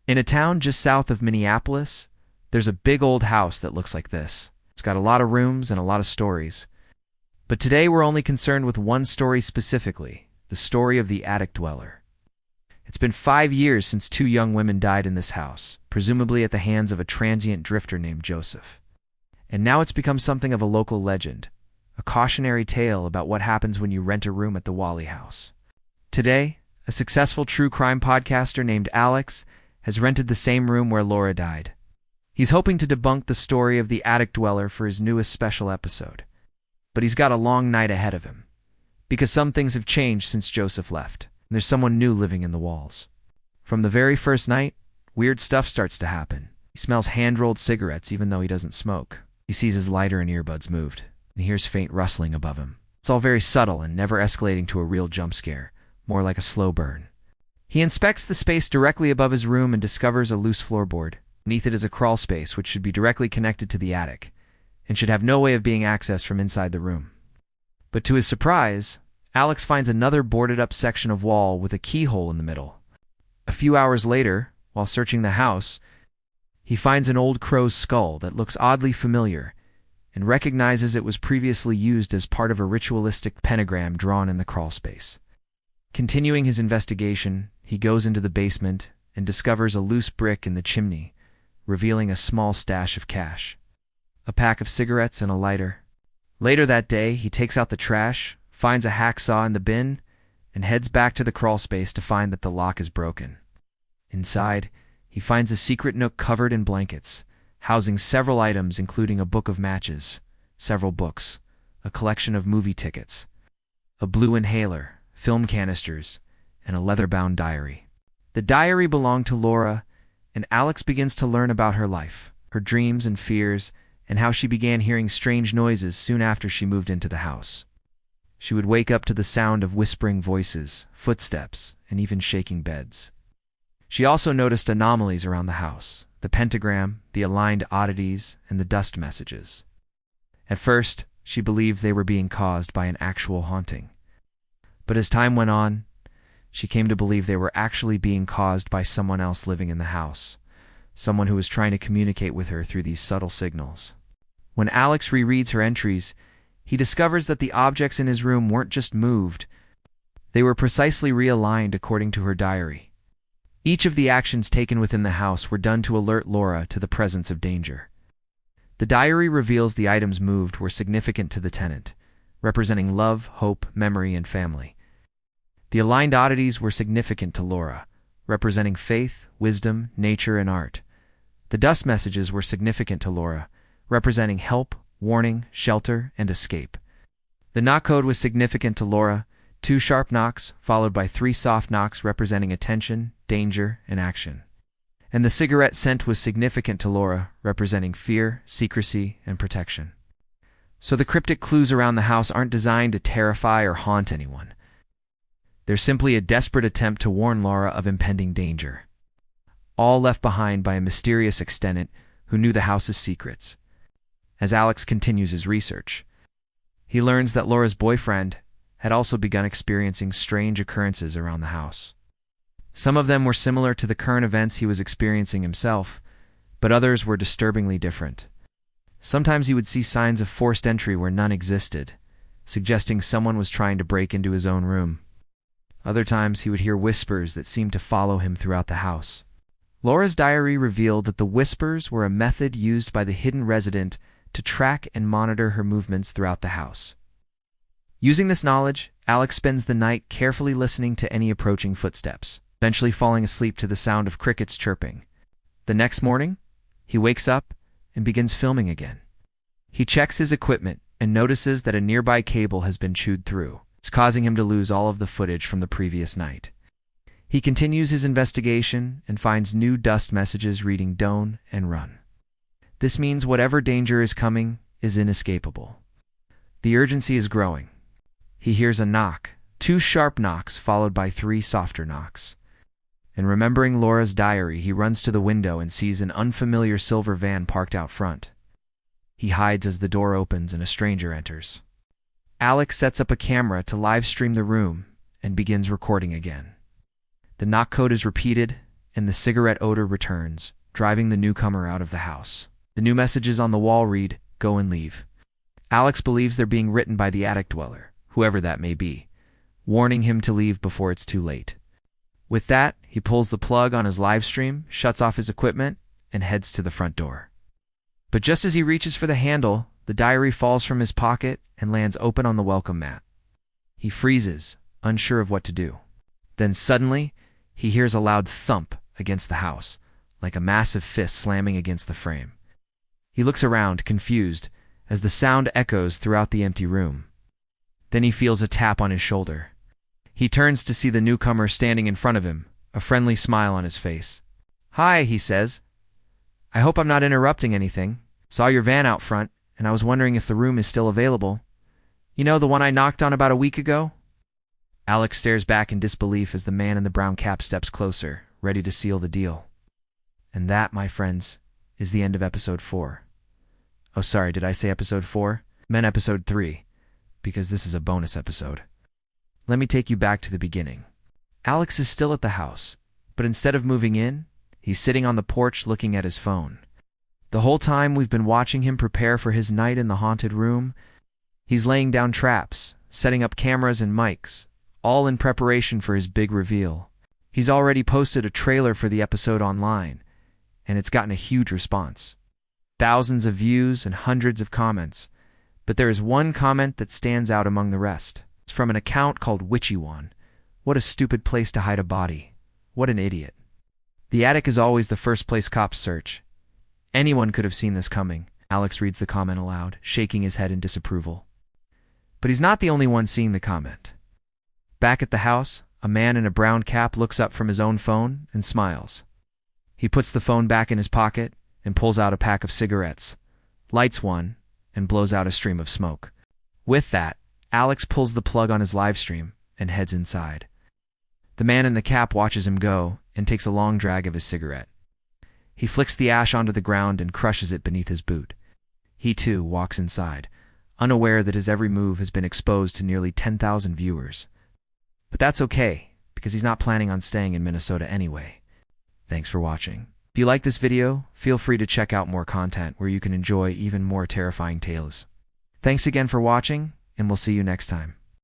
In a town just south of Minneapolis, there's a big old house that looks like this. It's got a lot of rooms and a lot of stories. But today we're only concerned with one story specifically, the story of the attic dweller. It's been 5 years since 2 young women died in this house, presumably at the hands of a transient drifter named Joseph. And now it's become something of a local legend, a cautionary tale about what happens when you rent a room at the Wally house. Today, a successful true crime podcaster named Alex has rented the same room where Laura died. He's hoping to debunk the story of the attic dweller for his newest special episode. But he's got a long night ahead of him, because some things have changed since Joseph left, and there's someone new living in the walls. From the very first night, weird stuff starts to happen. He smells hand-rolled cigarettes even though he doesn't smoke. He sees his lighter and earbuds moved, and hears faint rustling above him. It's all very subtle and never escalating to a real jump scare, more like a slow burn. He inspects the space directly above his room and discovers a loose floorboard. Beneath it is a crawl space which should be directly connected to the attic, and should have no way of being accessed from inside the room. But to his surprise, Alex finds another boarded-up section of wall with a keyhole in the middle. A few hours later, while searching the house, he finds an old crow's skull that looks oddly familiar, and recognizes it was previously used as part of a ritualistic pentagram drawn in the crawl space. Continuing his investigation, he goes into the basement and discovers a loose brick in the chimney, revealing a small stash of cash, a pack of cigarettes, and a lighter. Later that day, he takes out the trash, finds a hacksaw in the bin, and heads back to the crawl space to find that the lock is broken. Inside, he finds a secret nook covered in blankets, housing several items including a book of matches, several books, a collection of movie tickets, a blue inhaler, film canisters, and a leather-bound diary. The diary belonged to Laura, and Alex begins to learn about her life, her dreams and fears, and how she began hearing strange noises soon after she moved into the house. She would wake up to the sound of whispering voices, footsteps, and even shaking beds. She also noticed anomalies around the house, the pentagram, the aligned oddities, and the dust messages. At first, she believed they were being caused by an actual haunting. But as time went on, she came to believe they were actually being caused by someone else living in the house, someone who was trying to communicate with her through these subtle signals. When Alex rereads her entries, he discovers that the objects in his room weren't just moved, they were precisely realigned according to her diary. Each of the actions taken within the house were done to alert Laura to the presence of danger. The diary reveals the items moved were significant to the tenant, representing love, hope, memory, and family. The aligned oddities were significant to Laura, representing faith, wisdom, nature, and art. The dust messages were significant to Laura, representing help, warning, shelter, and escape. The knock code was significant to Laura, 2 sharp knocks followed by 3 soft knocks representing attention, danger, and action. And the cigarette scent was significant to Laura, representing fear, secrecy, and protection. So the cryptic clues around the house aren't designed to terrify or haunt anyone. They're simply a desperate attempt to warn Laura of impending danger. All left behind by a mysterious ex-tenant who knew the house's secrets. As Alex continues his research, he learns that Laura's boyfriend had also begun experiencing strange occurrences around the house. Some of them were similar to the current events he was experiencing himself, but others were disturbingly different. Sometimes he would see signs of forced entry where none existed, suggesting someone was trying to break into his own room. Other times he would hear whispers that seemed to follow him throughout the house. Laura's diary revealed that the whispers were a method used by the hidden resident to track and monitor her movements throughout the house. Using this knowledge, Alex spends the night carefully listening to any approaching footsteps, eventually falling asleep to the sound of crickets chirping. The next morning, he wakes up and begins filming again. He checks his equipment and notices that a nearby cable has been chewed through. It's causing him to lose all of the footage from the previous night. He continues his investigation and finds new dust messages reading "Don't" and "Run." This means whatever danger is coming is inescapable. The urgency is growing. He hears a knock, 2 sharp knocks followed by 3 softer knocks. And remembering Laura's diary, he runs to the window and sees an unfamiliar silver van parked out front. He hides as the door opens and a stranger enters. Alex sets up a camera to live stream the room and begins recording again. The knock code is repeated, and the cigarette odor returns, driving the newcomer out of the house. The new messages on the wall read, "Go and leave." Alex believes they're being written by the attic dweller, whoever that may be, warning him to leave before it's too late. With that, he pulls the plug on his live stream, shuts off his equipment, and heads to the front door. But just as he reaches for the handle, the diary falls from his pocket and lands open on the welcome mat. He freezes, unsure of what to do. Then suddenly, he hears a loud thump against the house, like a massive fist slamming against the frame. He looks around, confused, as the sound echoes throughout the empty room. Then he feels a tap on his shoulder. He turns to see the newcomer standing in front of him, a friendly smile on his face. "Hi," he says. "I hope I'm not interrupting anything. Saw your van out front, and I was wondering if the room is still available. You know, the one I knocked on about a week ago?" Alex stares back in disbelief as the man in the brown cap steps closer, ready to seal the deal. And that, my friends, is the end of episode 4. Oh, sorry, did I say episode 4? Meant episode 3, because this is a bonus episode. Let me take you back to the beginning. Alex is still at the house, but instead of moving in, he's sitting on the porch looking at his phone. The whole time we've been watching him prepare for his night in the haunted room, he's laying down traps, setting up cameras and mics, all in preparation for his big reveal. He's already posted a trailer for the episode online, and it's gotten a huge response. Thousands of views and hundreds of comments, but there is one comment that stands out among the rest. It's from an account called Witchy One. "What a stupid place to hide a body. What an idiot." The attic is always the first place cops search. Anyone could have seen this coming. Alex reads the comment aloud, shaking his head in disapproval. But he's not the only one seeing the comment. Back at the house, a man in a brown cap looks up from his own phone and smiles. He puts the phone back in his pocket and pulls out a pack of cigarettes, lights one, and blows out a stream of smoke. With that, Alex pulls the plug on his live stream and heads inside. The man in the cap watches him go and takes a long drag of his cigarette. He flicks the ash onto the ground and crushes it beneath his boot. He, too, walks inside, unaware that his every move has been exposed to nearly 10,000 viewers. But that's okay, because he's not planning on staying in Minnesota anyway. Thanks for watching. If you like this video, feel free to check out more content where you can enjoy even more terrifying tales. Thanks again for watching, and we'll see you next time.